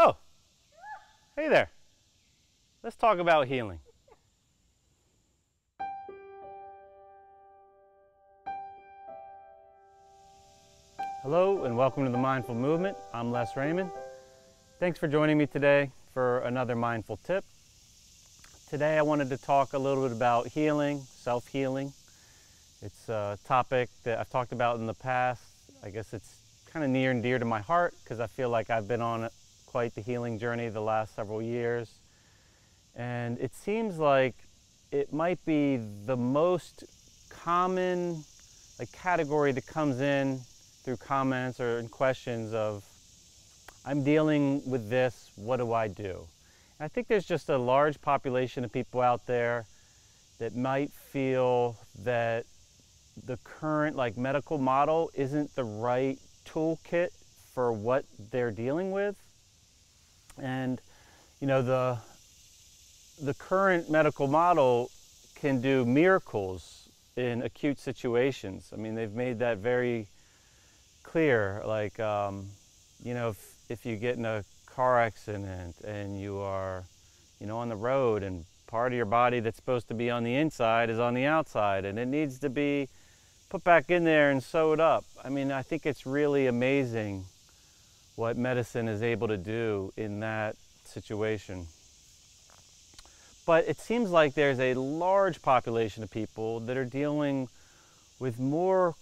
Oh, hey there. Let's talk about healing. Hello and welcome to the Mindful Movement. I'm Les Raymond. Thanks for joining me today for another mindful tip. Today I wanted to talk a little bit about healing, self-healing. It's a topic that I've talked about in the past. I guess it's kind of near and dear to my heart because I feel like I've been on quite the healing journey the last several years. And it seems like it might be the most common category that comes in through comments or in questions of, I'm dealing with this, what do I do? And I think there's just a large population of people out there that might feel that the current medical model isn't the right toolkit for what they're dealing with. And you know, the current medical model can do miracles in acute situations. I mean, they've made that very clear. You know, if you get in a car accident and you are, on the road and part of your body that's supposed to be on the inside is on the outside and it needs to be put back in there and sewed up. I mean, I think it's really amazing what medicine is able to do in that situation. But it seems like there's a large population of people that are dealing with more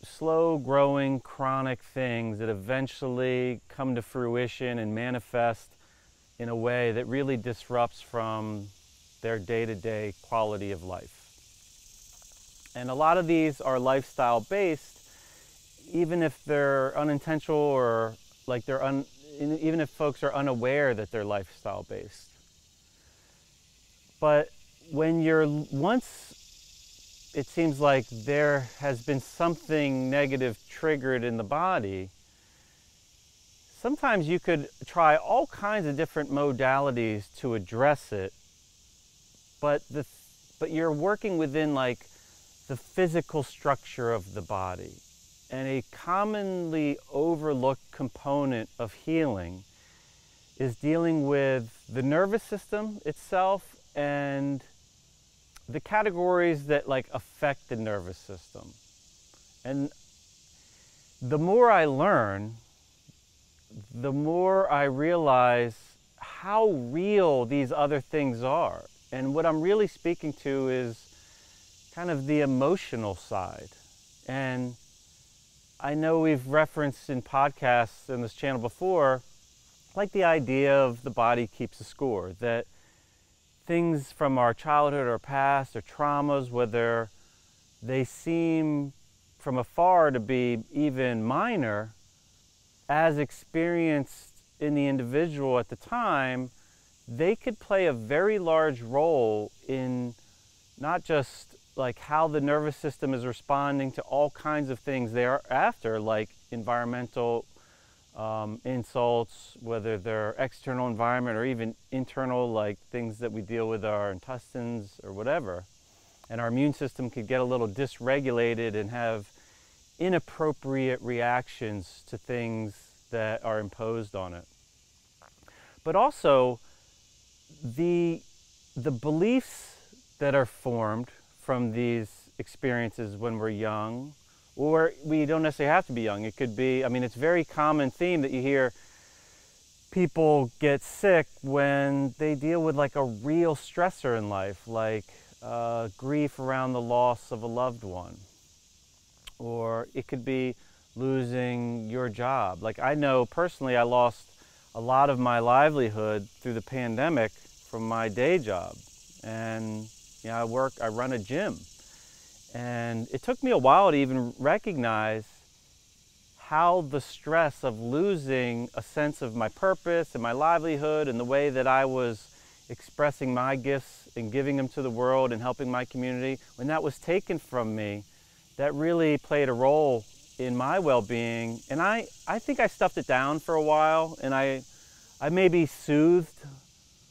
slow growing chronic things that eventually come to fruition and manifest in a way that really disrupts from their day-to-day quality of life. And a lot of these are lifestyle based, even if they're unintentional or even if folks are unaware that they're lifestyle based. But when once it seems like there has been something negative triggered in the body, sometimes you could try all kinds of different modalities to address it, but you're working within the physical structure of the body. And a commonly overlooked component of healing is dealing with the nervous system itself and the categories that affect the nervous system. And the more I learn, the more I realize how real these other things are. And what I'm really speaking to is kind of the emotional side. And I know we've referenced in podcasts in this channel before, the idea of the body keeps a score, that things from our childhood or past or traumas, whether they seem from afar to be even minor, as experienced in the individual at the time, they could play a very large role in not just how the nervous system is responding to all kinds of things thereafter, like environmental insults, whether they're external environment or even internal, things that we deal with our intestines or whatever. And our immune system could get a little dysregulated and have inappropriate reactions to things that are imposed on it. But also the beliefs that are formed from these experiences when we're young, or we don't necessarily have to be young. It could be, it's a very common theme that you hear people get sick when they deal with a real stressor in life, grief around the loss of a loved one. Or it could be losing your job. I know personally I lost a lot of my livelihood through the pandemic from my day job. And I run a gym. And it took me a while to even recognize how the stress of losing a sense of my purpose and my livelihood and the way that I was expressing my gifts and giving them to the world and helping my community, when that was taken from me, that really played a role in my well-being. And I think I stuffed it down for a while, and I maybe soothed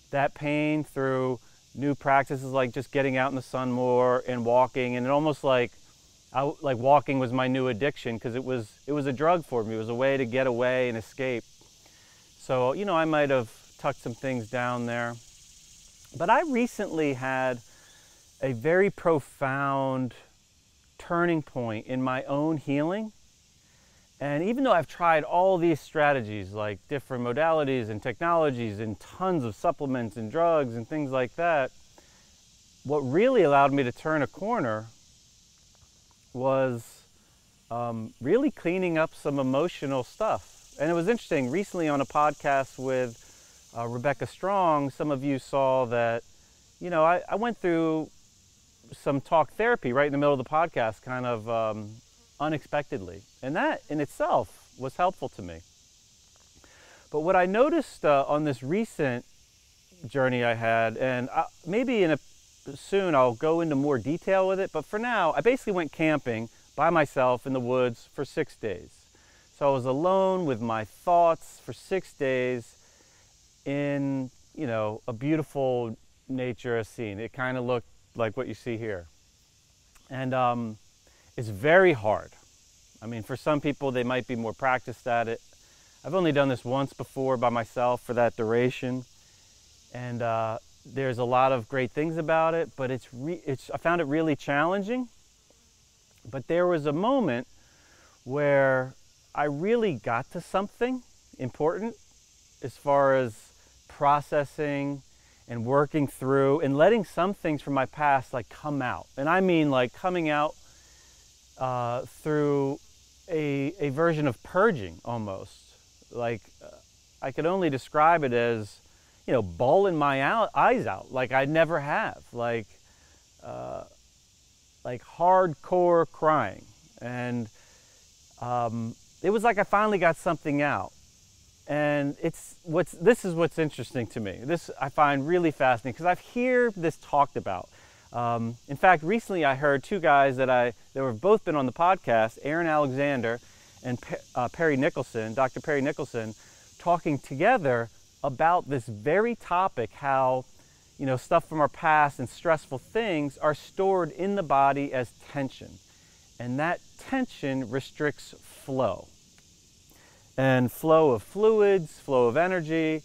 that pain through new practices like just getting out in the sun more and walking, and it almost walking was my new addiction because it was a drug for me. It was a way to get away and escape. So, you know, I might have tucked some things down there. But I recently had a very profound turning point in my own healing. And even though I've tried all these strategies, like different modalities and technologies and tons of supplements and drugs and things like that, what really allowed me to turn a corner was really cleaning up some emotional stuff. And it was interesting, recently on a podcast with Rebecca Strong, some of you saw that, you know, I went through some talk therapy right in the middle of the podcast, kind of unexpectedly. And that in itself was helpful to me. But what I noticed on this recent journey I had, and maybe soon I'll go into more detail with it, but for now, I basically went camping by myself in the woods for 6 days. So I was alone with my thoughts for 6 days in, you know, a beautiful nature scene. It kind of looked like what you see here. And it's very hard. I mean, for some people, they might be more practiced at it. I've only done this once before by myself for that duration. And there's a lot of great things about it, but I found it really challenging. But there was a moment where I really got to something important as far as processing and working through and letting some things from my past like come out. And I mean like coming out through a version of purging almost. Like I could only describe it as, you know, bawling my eyes out like I never have, like hardcore crying. And it was like I finally got something out. And this is what's interesting to me. This I find really fascinating because I've heard this talked about. In fact, recently I heard two guys that have both been on the podcast, Aaron Alexander and Perry Nicholson, Dr. Perry Nicholson, talking together about this very topic, how, you know, stuff from our past and stressful things are stored in the body as tension. And that tension restricts flow. And flow of fluids, flow of energy.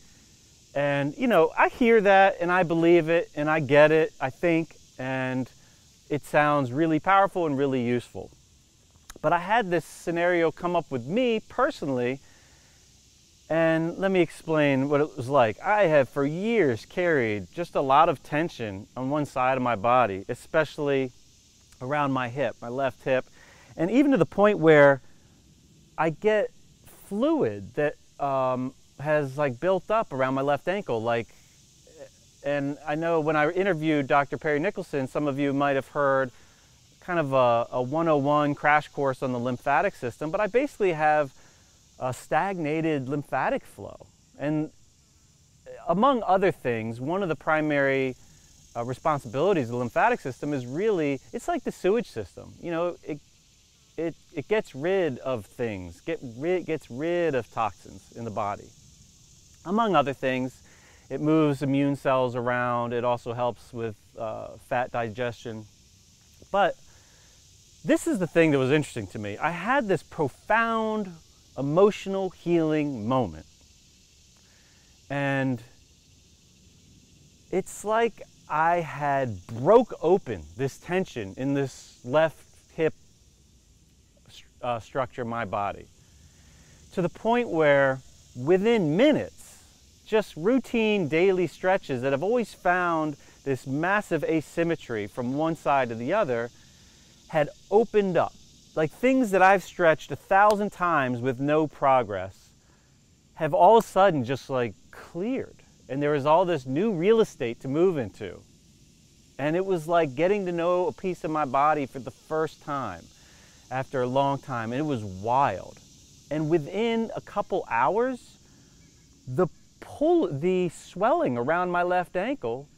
And, you know, I hear that and I believe it and I get it, I think, and it sounds really powerful and really useful. But I had this scenario come up with me personally, and let me explain what it was like. I have for years carried just a lot of tension on one side of my body, especially around my hip, my left hip, and even to the point where I get fluid that has like built up around my left ankle, like. And I know when I interviewed Dr. Perry Nicholson, some of you might have heard kind of a 101 crash course on the lymphatic system, but I basically have a stagnated lymphatic flow. And among other things, one of the primary responsibilities of the lymphatic system is really, it's like the sewage system. You know, it gets rid of things, gets rid of toxins in the body. Among other things, it moves immune cells around. It also helps with fat digestion. But this is the thing that was interesting to me. I had this profound emotional healing moment. And it's like I had broke open this tension in this left hip structure of my body, to the point where within minutes, just routine daily stretches that have always found this massive asymmetry from one side to the other had opened up. Like things that I've stretched 1,000 times with no progress have all of a sudden just like cleared. And there was all this new real estate to move into. And it was like getting to know a piece of my body for the first time after a long time. And it was wild. And within a couple hours, the swelling around my left ankle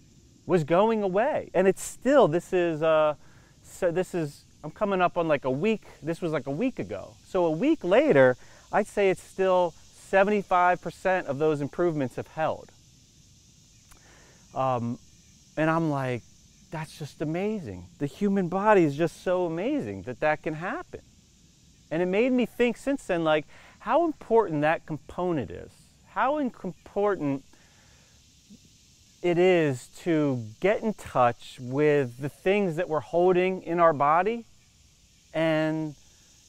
was going away. And it's still, I'm coming up on like a week, this was like a week ago. So a week later, I'd say it's still 75% of those improvements have held. And I'm like, that's just amazing. The human body is just so amazing that can happen. And it made me think since then, like, how important that component is. how important it is to get in touch with the things that we're holding in our body and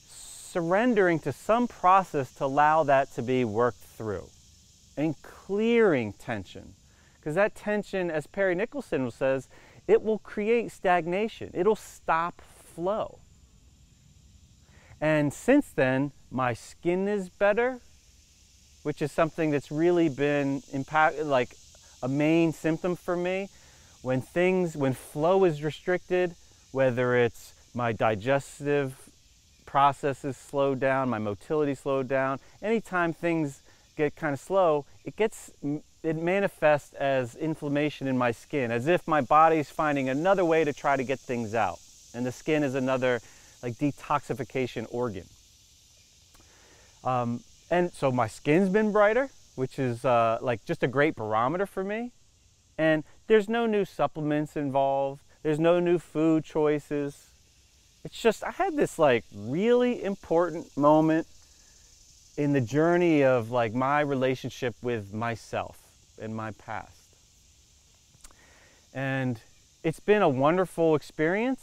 surrendering to some process to allow that to be worked through and clearing tension. Because that tension, as Perry Nicholson says, it will create stagnation. It'll stop flow. And since then, my skin is better, which is something that's really been like a main symptom for me. When flow is restricted, whether it's my digestive processes slowed down, my motility slowed down, anytime things get kind of slow, it manifests as inflammation in my skin, as if my body's finding another way to try to get things out. And the skin is another like detoxification organ. And so my skin's been brighter, which is like just a great barometer for me. And there's no new supplements involved. There's no new food choices. It's just, I had this like really important moment in the journey of like my relationship with myself and my past. And it's been a wonderful experience,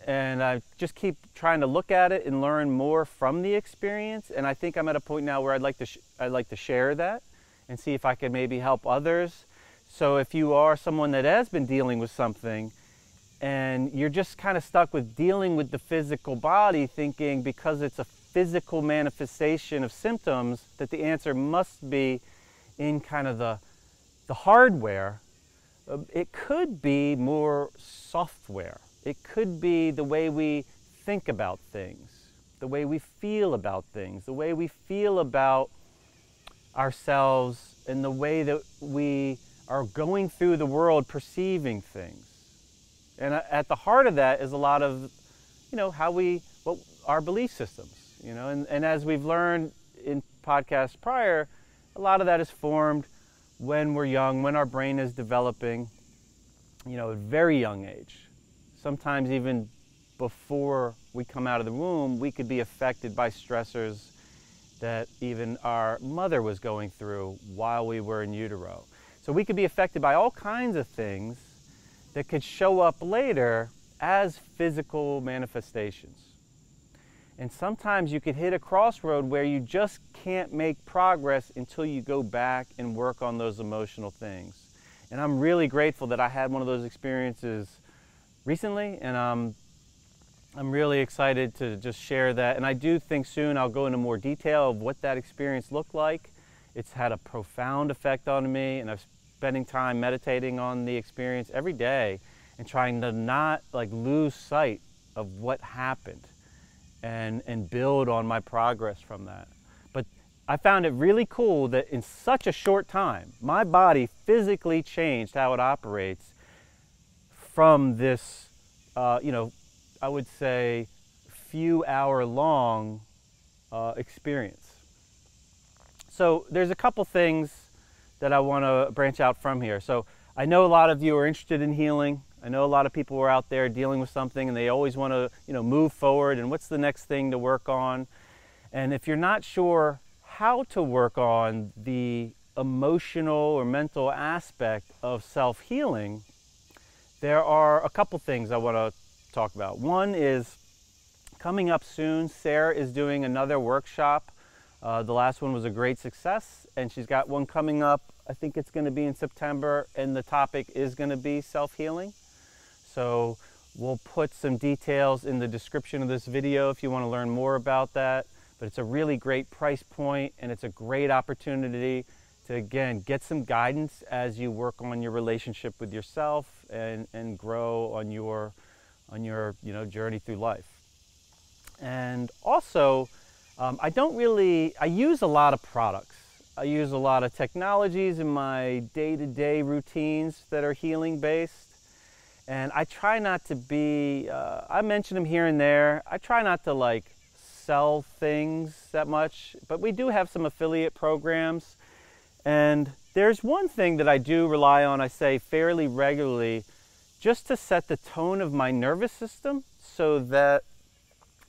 and I just keep trying to look at it and learn more from the experience. And I think I'm at a point now where I'd like to share that and see if I can maybe help others. So if you are someone that has been dealing with something and you're just kind of stuck with dealing with the physical body, thinking because it's a physical manifestation of symptoms that the answer must be in kind of the hardware, it could be more software. It could be the way we think about things, the way we feel about things, the way we feel about ourselves, and the way that we are going through the world perceiving things. And at the heart of that is a lot of, our belief systems, and as we've learned in podcasts prior, a lot of that is formed when we're young, when our brain is developing, at a very young age. Sometimes even before we come out of the womb, we could be affected by stressors that even our mother was going through while we were in utero. So we could be affected by all kinds of things that could show up later as physical manifestations. And sometimes you could hit a crossroad where you just can't make progress until you go back and work on those emotional things. And I'm really grateful that I had one of those experiences recently, and I'm really excited to just share that. And I do think soon I'll go into more detail of what that experience looked like. It's had a profound effect on me, and I'm spending time meditating on the experience every day and trying to not lose sight of what happened and build on my progress from that. But I found it really cool that in such a short time, my body physically changed how it operates from this, I would say, few hour long experience. So there's a couple things that I want to branch out from here. So I know a lot of you are interested in healing. I know a lot of people are out there dealing with something and they always want to, move forward and what's the next thing to work on. And if you're not sure how to work on the emotional or mental aspect of self-healing, there are a couple things I want to talk about. One is coming up soon, Sara is doing another workshop. The last one was a great success, and she's got one coming up. I think it's going to be in September, and the topic is going to be self-healing. So we'll put some details in the description of this video if you want to learn more about that. But it's a really great price point, and it's a great opportunity to, again, get some guidance as you work on your relationship with yourself and grow on your journey through life. And also, I use a lot of products. I use a lot of technologies in my day-to-day routines that are healing based. And I try not to be, I mention them here and there. I try not to sell things that much, but we do have some affiliate programs. And there's one thing that I do rely on, I say fairly regularly, just to set the tone of my nervous system so that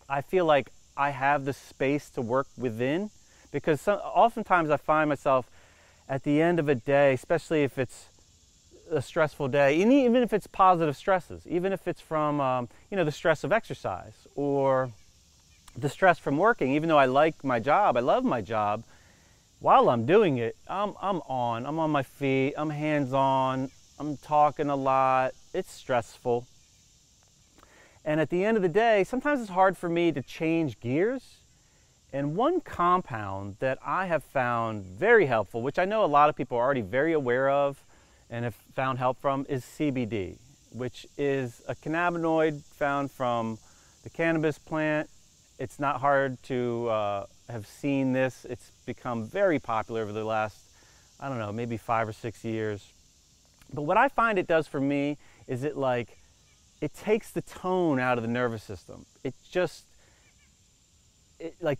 I feel like I have the space to work within. Because oftentimes I find myself at the end of a day, especially if it's a stressful day, and even if it's positive stresses, even if it's from the stress of exercise or the stress from working, even though I like my job, I love my job, while I'm doing it, I'm on my feet, I'm hands-on, I'm talking a lot, it's stressful. And at the end of the day, sometimes it's hard for me to change gears. And one compound that I have found very helpful, which I know a lot of people are already very aware of and have found help from, is CBD, which is a cannabinoid found from the cannabis plant. It's not hard to have seen this. It's become very popular over the last, I don't know, maybe 5 or 6 years. But what I find it does for me is it takes the tone out of the nervous system. It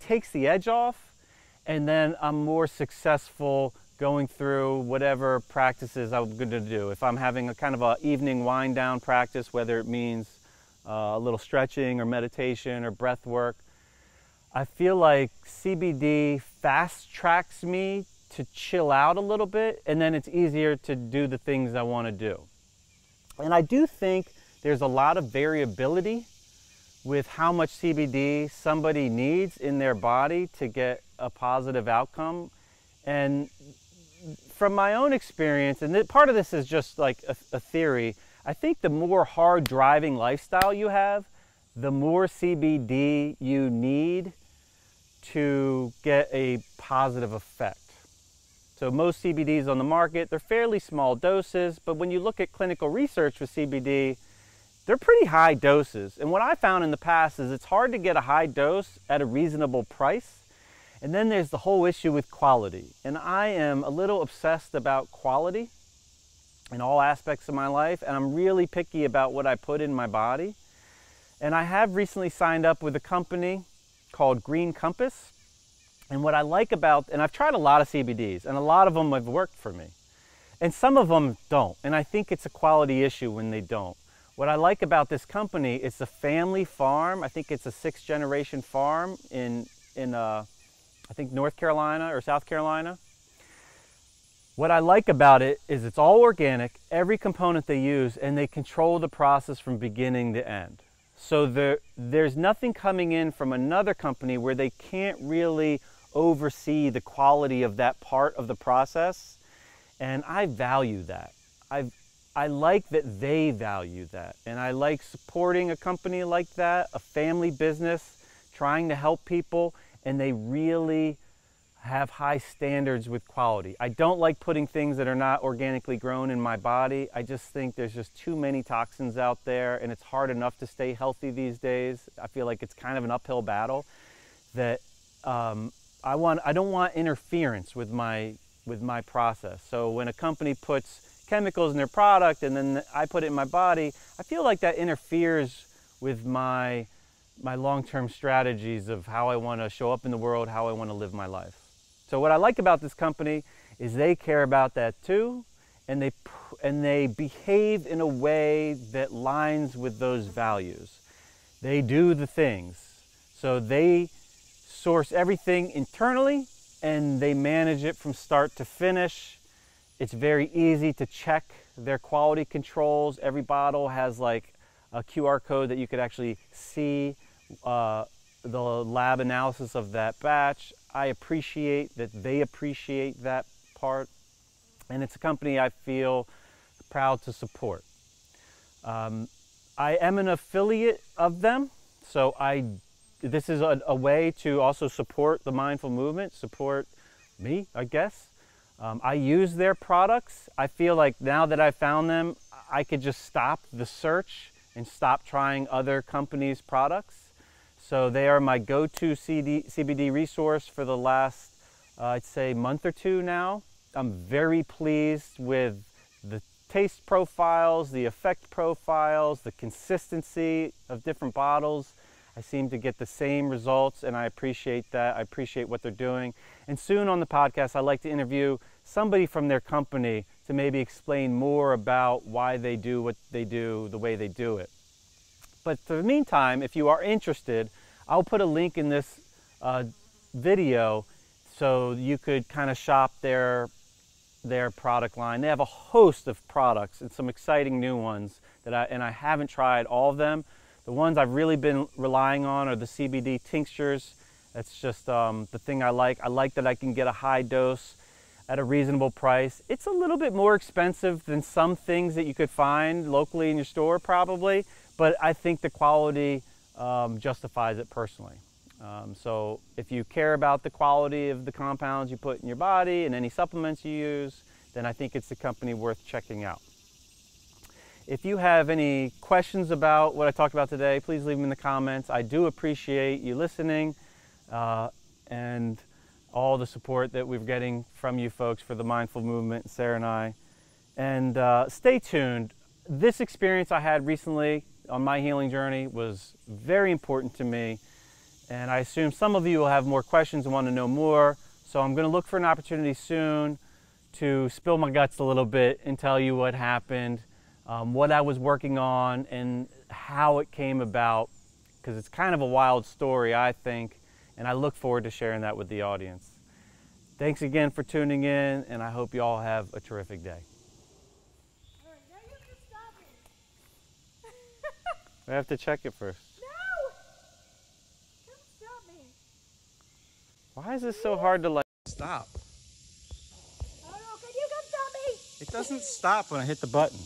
takes the edge off, and then I'm more successful going through whatever practices I'm going to do. If I'm having a kind of an evening wind down practice, whether it means a little stretching or meditation or breath work, I feel like CBD fast tracks me to chill out a little bit, and then it's easier to do the things I want to do. And I do think there's a lot of variability with how much CBD somebody needs in their body to get a positive outcome. And from my own experience, and part of this is just like a theory, I think the more hard driving lifestyle you have, the more CBD you need to get a positive effect. So most CBDs on the market, they're fairly small doses, but when you look at clinical research with CBD, they're pretty high doses. And what I found in the past is it's hard to get a high dose at a reasonable price. And then there's the whole issue with quality. And I am a little obsessed about quality in all aspects of my life, and I'm really picky about what I put in my body. And I have recently signed up with a company called Green Compass. And what I like about, and I've tried a lot of CBDs, and a lot of them have worked for me. And some of them don't. And I think it's a quality issue when they don't. What I like about this company, it's a family farm. I think it's a 6th generation farm in I think North Carolina or South Carolina. What I like about it is it's all organic, every component they use, and they control the process from beginning to end. So there's nothing coming in from another company where they can't really oversee the quality of that part of the process. And I value that. I like that they value that. And I like supporting a company like that, a family business, trying to help people, and they really have high standards with quality. I don't like putting things that are not organically grown in my body. I just think there's just too many toxins out there, and it's hard enough to stay healthy these days. I feel like it's kind of an uphill battle that I don't want interference with my process. So when a company puts chemicals in their product and then I put it in my body, I feel like that interferes with my long-term strategies of how I want to show up in the world, how I want to live my life. So what I like about this company is they care about that too, and they behave in a way that lines with those values. They do the things. So they source everything internally and they manage it from start to finish. It's very easy to check their quality controls. Every bottle has like a QR code that you could actually see the lab analysis of that batch. I appreciate that they appreciate that part, and it's a company I feel proud to support. I am an affiliate of them, so this is a way to also support the mindful movement, support me, I guess. I use their products. I feel like now that I've found them, I could just stop the search and stop trying other companies' products. So they are my go-to CBD resource for the last, I'd say, month or two now. I'm very pleased with the taste profiles, the effect profiles, the consistency of different bottles. I seem to get the same results, and I appreciate that. I appreciate what they're doing. And soon on the podcast, I'd like to interview somebody from their company to maybe explain more about why they do what they do the way they do it. But for the meantime, if you are interested, I'll put a link in this video so you could kind of shop their their product line. They have a host of products and some exciting new ones that I haven't tried all of them. The ones I've really been relying on are the CBD tinctures. That's just the thing I like. I like that I can get a high dose at a reasonable price. It's a little bit more expensive than some things that you could find locally in your store probably, but I think the quality justifies it personally. So if you care about the quality of the compounds you put in your body and any supplements you use, then I think it's a company worth checking out. If you have any questions about what I talked about today, please leave them in the comments. I do appreciate you listening and all the support that we're getting from you folks for the Mindful Movement, Sarah and I. And stay tuned. This experience I had recently on my healing journey was very important to me. And I assume some of you will have more questions and want to know more. So I'm going to look for an opportunity soon to spill my guts a little bit and tell you what happened, what I was working on, and how it came about. Because it's kind of a wild story, I think. And I look forward to sharing that with the audience. Thanks again for tuning in, and I hope you all have a terrific day. All right, now you can stop me. We have to check it first. No! Come stop me. Why is this so hard to like Stop. I don't know, can you come stop me? It doesn't stop when I hit the button.